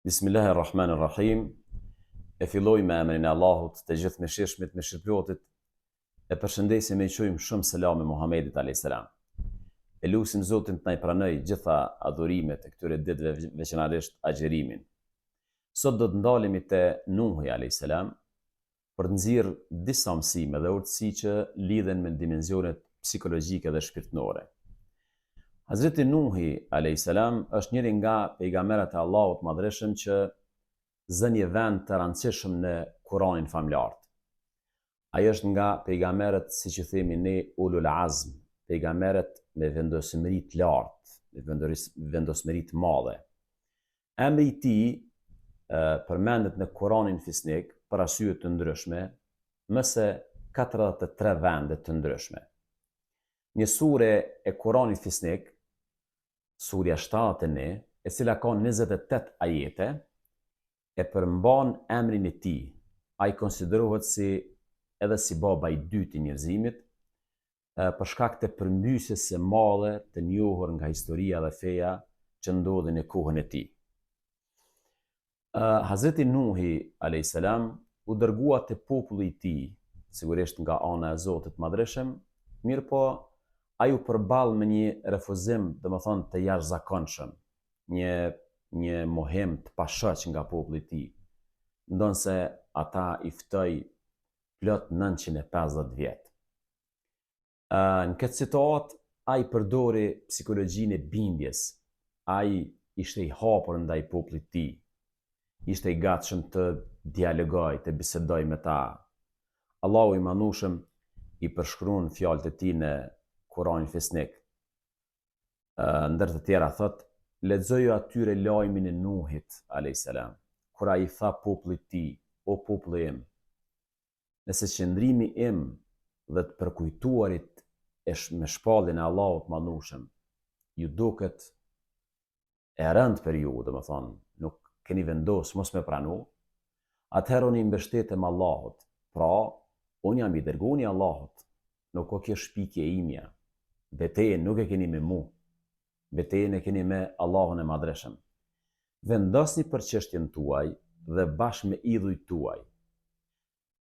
Bismillahirrahmanirrahim. E filloj me emrin e Allahut, të gjithë mëshirshmit, mëshirëplotit. E përshëndesim e qojmë shumë selam e Muhamedit a.s. E lutim Zotin të na i pranoj gjitha adhurimet e këtyre ditëve, veçanërisht agjërimin. Sot do të ndalemi te Nuhi a.s. për të nxjerrë disa mësime dhe urtësi që lidhen me dimensionet psikologjike dhe shpirtërore. Hazreti Nuhi a.s. është njëri nga pejgamberët e Allahut madhreshëm që zën një vend të rëndësishëm në Kur'anin famlar. Ai është nga pejgamberët, siç i themi ne, ulul azm, pejgamberët me vendosmëri të lartë, me vendosmëri të madhe. Emri i tij përmendet në Kur'anin fisnik për arsye të ndryshme, më se 43 vende të ndryshme. Një sure e Kur'anit fisnik, surja 71, e cila ka 28 ajete, e përmban emrin e tij. Ai konsiderohet edhe si baba i dytë i njerëzimit, për shkak të përmbysjes së madhe të njohur nga historia dhe feja që ndodhi në kohën e tij. Hazreti Nuhi a.s. u dërgua te populli i tij, sigurisht nga ana e Zotit madhreshëm, mirë po ai u përball me një refuzim, domethënë të jashtëzakonshëm, një mohim të pashoq nga populli i tij, ndonse ata i ftoi plot 950 vjet. Në këtë situatë ai përdori psikologjinë e bindjes. Ai ishte i hapur ndaj popullit të tij. Ishte i gatshëm të dialogoj, të bisedoj me ta. Allahu i Madhëshëm i përshkruan fjalët e tij në Kur'anin fisnik. Ndër të tjera thot: lexoju atyre lajmin e Nuhit a.s. kur ai tha popullit të tij: o populli im, nëse qëndrimi im dhe të përkujtuarit me shpalljen e Allahut Madhëshëm ju duket e rënd për ju, domethënë nuk keni vendosur mos me pranu, atëherë unë i mbështetem Allahut. Pra, unë jam i dërguari i Allahut, nuk o kjo shpikje e imja. Betejën nuk e keni me mu, betejën e keni me Allahun e Madhreshëm. Vendosni për çështjen tuaj dhe bashkë me idhujt tuaj.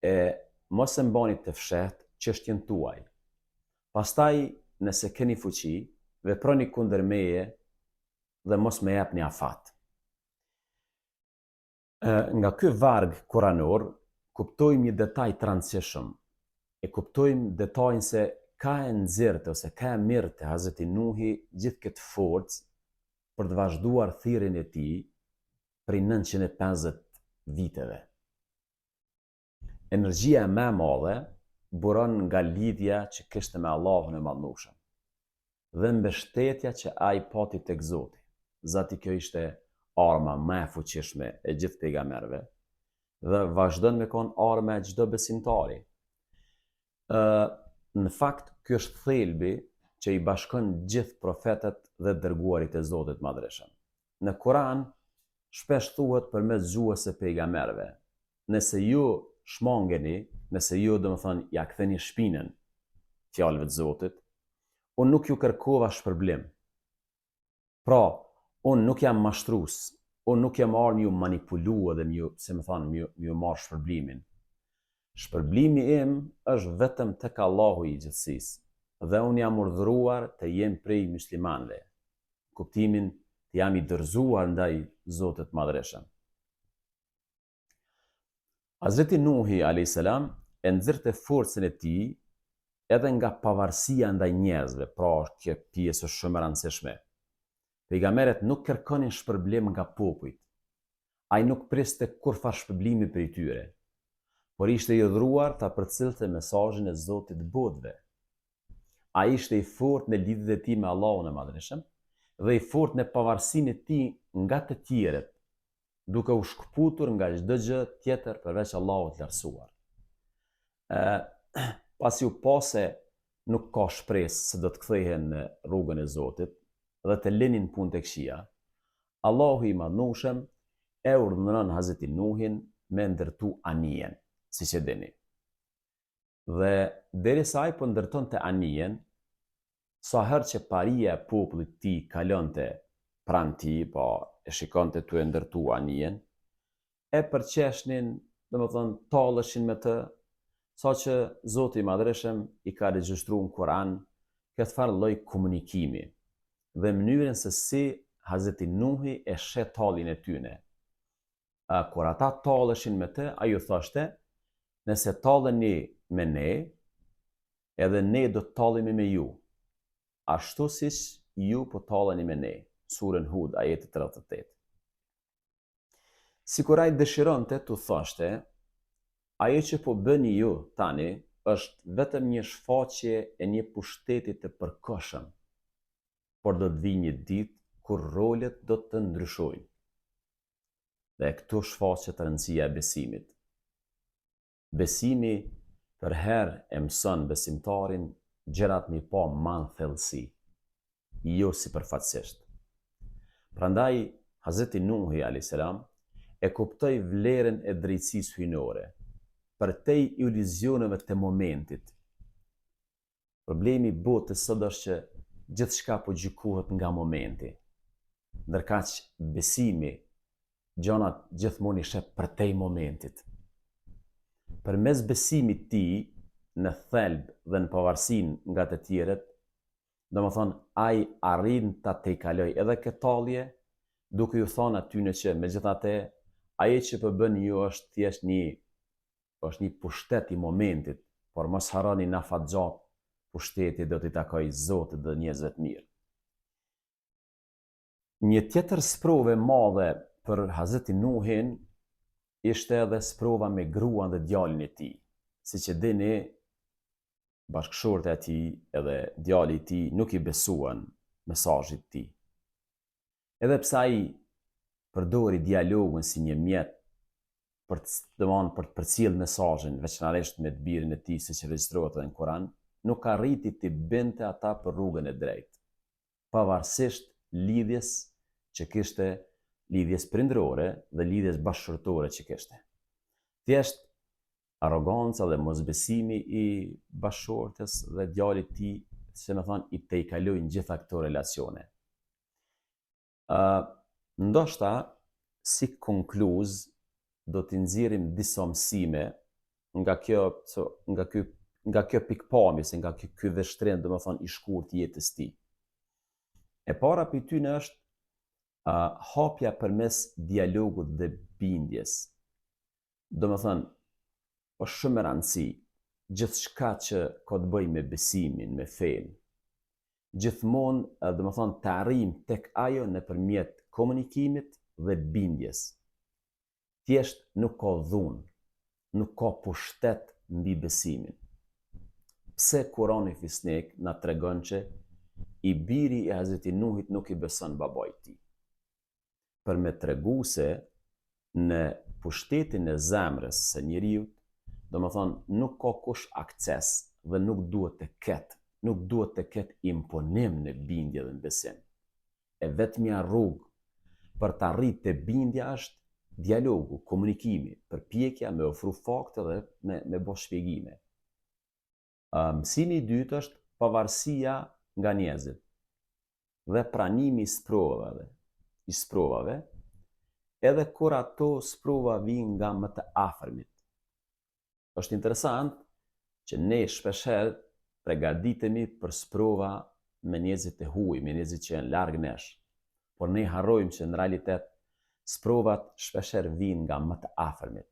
E mos e mbani të fshehtë çështjen tuaj. Pastaj, nëse keni fuqi, veproni kundër meje dhe mos më jepni afat. Nga ky varg kuranor kuptojmë një detaj të rëndësishëm. E kuptojmë detajin se ka e nxjerrte ose ka e mirte Hazreti Nuhi gjithë këtë forcë për të vazhduar thirrjen e tij prej 950 viteve. Energjia më e madhe buron nga lidhja që kishte me Allahun e Madhëshëm dhe mbështetja që ai pati tek Zoti. Zati, kjo ishte arma më e fuqishme e gjithë pejgamberëve dhe vazhdon me kon arma e çdo besimtari. Në fakt, ky është thelbi që i bashkon gjithë profetët dhe dërguarit e Zotit Madhreshëm. Në Kur'an shpesh thuhet përmes gjuhës së pejgamberëve: nëse ju shmangeni, nëse ju domethënë ja ktheni shpinën fjalëve të Zotit, unë nuk ju kërkova shpërblim. Pra, unë nuk jam mashtrues, unë nuk jam ardhur ju manipulua dhe ju marr shpërblimin. Shpërblimi im është vetëm tek Allahu i gjithësisë dhe unë jam urdhëruar të jem prej muslimanëve. Kuptimin të jam i dorëzuar ndaj Zotit Madhreshëm. Hazreti Nuhi a.s. e nxirrte forcën e tij edhe nga pavarësia ndaj njerëzve, pra kjo pjesë është shumë e rëndësishme. Pejgamberët nuk kërkonin shpërblim nga popujt. Ai nuk priste kurrfarë shpërblimi prej tyre, por ishte i urdhëruar ta përcjellte mesazhin e Zotit botëve. Ai ishte i fortë në lidhjet e tij me Allahun e Madhreshëm dhe i fortë në pavarësinë e tij nga të tjerët, duke u shkëputur nga çdo gjë tjetër përveç Allahut lartësuar. Pasi u pa se nuk ka shpresë se do të kthehen në rrugën e Zotit dhe të linin punë tek Xhia, Allahu i Madhëshëm e urdhëron Hazreti Nuhin me ndërtu anijen, siç e dini. Dhe derisa ai po ndërtonte anijen, sa herë që paria e popullit të tij kalonte pranë tij, po e shikonte tu e ndërtua anijen, e përqeshnin, talleshin me të, sa që Zoti i Madhreshëm i ka regjistruar në Kur'an këtë farë lloj komunikimi dhe mënyrën se si Hazreti Nuhi e sheh talljen e tyne. Kur ata talleshin me të, ai ju thoshte, nëse talleni me ne, edhe ne do të tallemi me ju, ashtu siç ju po talleni me ne. Surën Hud, ajeti 38. Sikur ai dëshironte t'u thoshte, ajo që po bëni ju tani është vetëm një shfaqje e një pushteti të përkohshëm, por do të vijë një ditë kur rolet do të ndryshojnë. Dhe këtu shfaqet rëndësia e besimit. Besimi për herë e mëson besimtarin gjërat mi pa man thellësi, jo sipërfaqësisht. Prandaj Hazreti Nuhi a.s. e kuptoi vlerën e drejtësisë hyjnore, përtej iluzioneve të momentit. Problemi i botës sot është që gjithçka po gjykohet nga momenti, ndërkaq besimi gjonat gjithmonë i sheh përtej momentit. Përmes besimit të tij në thelb dhe në pavarësinë nga të tjerët, ai arrin ta tejkaloj edhe këtë tallje, duke ju thënë atyne që megjithatë ajo që po bën ju është thjesht një pushtet i momentit, por mos harroni na fat gjatë pushteti do t'i takojë Zotit dhe njerëzve të mirë. Një tjetër sprovë e madhe për Hazreti Nuhin ishte edhe sprova me gruan dhe djalin e tij. Siç e dini, bashkëshorët e tij edhe djali i tij nuk i besuan mesazhit të tij. Edhe pse ai përdori dialogun si një mjet për të përcjellë mesazhin, veçanërisht me të birin e tij, siç regjistrohet edhe në Kur'an, nuk arriti t'i binte ata për rrugën e drejtë, pavarësisht lidhjes që kishte, lidhjes prindërore dhe lidhjes bashkëshortore që kishte. Thjesht arroganca dhe mosbesimi i bashkëshortes dhe djalit të tij, i tejkalojnë gjitha këto relacione. Ndoshta si konkluz do t'i nxjerrim disa mësime nga kjo pikpamje, nga ky vështrim, i shkurtë jetës tij. E para prej tyne është hapja përmes dialogut dhe bindjes. Është shumë e rëndësishme gjithçka që ka të bëjë me besimin, me fenë. Gjithmonë, të arrijmë tek ajo nëpërmjet komunikimit dhe bindjes. Thjesht nuk ka dhunë, nuk ka pushtet mbi besimin. Pse Kurani fisnik na tregon që i biri i Hazreti Nuhit nuk i beson babait të tij? Për me tregu se në pushtetin e zemrës së njeriut, nuk ka kush akses dhe nuk duhet të ketë imponim në bindje dhe në besim. E vetmja rrugë për të arritur te bindja është dialogu, komunikimi, përpjekja me ofru fakte dhe me bë shpjegime. Mësimi i dytë është pavarësia nga njerëzit dhe pranimi i sprovave, edhe kur ato sprova vijnë nga më të afërmit. Është interesant që ne shpeshherë përgatitemi për sprova me njerëzit e huaj, me njerëzit që janë larg nesh, por ne harrojmë që në realitet sprovat shpeshherë vijnë nga më të afërmit.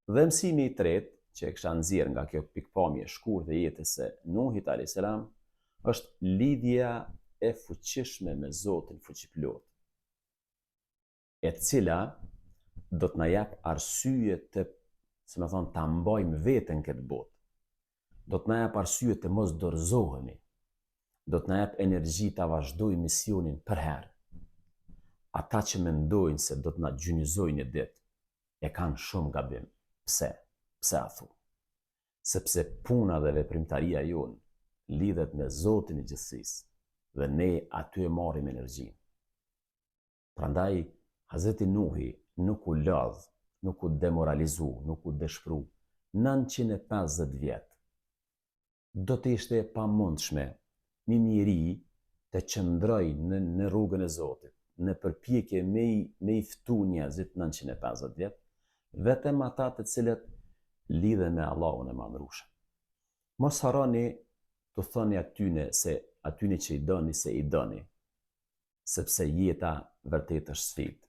Dhe mësimi i tretë që e kisha nxjerrë nga kjo pikpamje e shkurtë e jetës së Nuhit a.s. është lidhja e fuqishme me Zotin fuqiplot, e cila do të na jap arsye ta mbajmë veten këtë botë. Do të na jap arsye të mos dorëzohemi. Do të na jap energji ta vazhdojmë misionin për herë. Ata që mendojnë se do të na gjynjëzojnë një ditë, e kanë shumë gabim. Pse? Pse a thu? Sepse puna dhe veprimtaria jonë lidhet me Zotin i gjithësisë dhe ne aty e marrim energjinë. Prandaj Hazreti Nuhi nuk u lodh, nuk u demoralizu, nuk u dëshpëru 950 vjet. Do të ishte e pamundshme një njeri të qëndroj në rrugën e Zotit, në përpjekje me i ftu njerëzit 950 vjet, vetëm ata të cilët lidhen me Allahun e Madhërueshëm. Mos harroni të thoni atyne që i doni se i doni, sepse jeta vërtet është sfidë.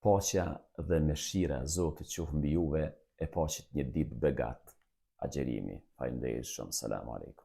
Paqja dhe mëshira e Zotit qoftë mbi juve, e paqit një ditë begat. Agjerimi. Faleminderit shumë. Selam aleikum.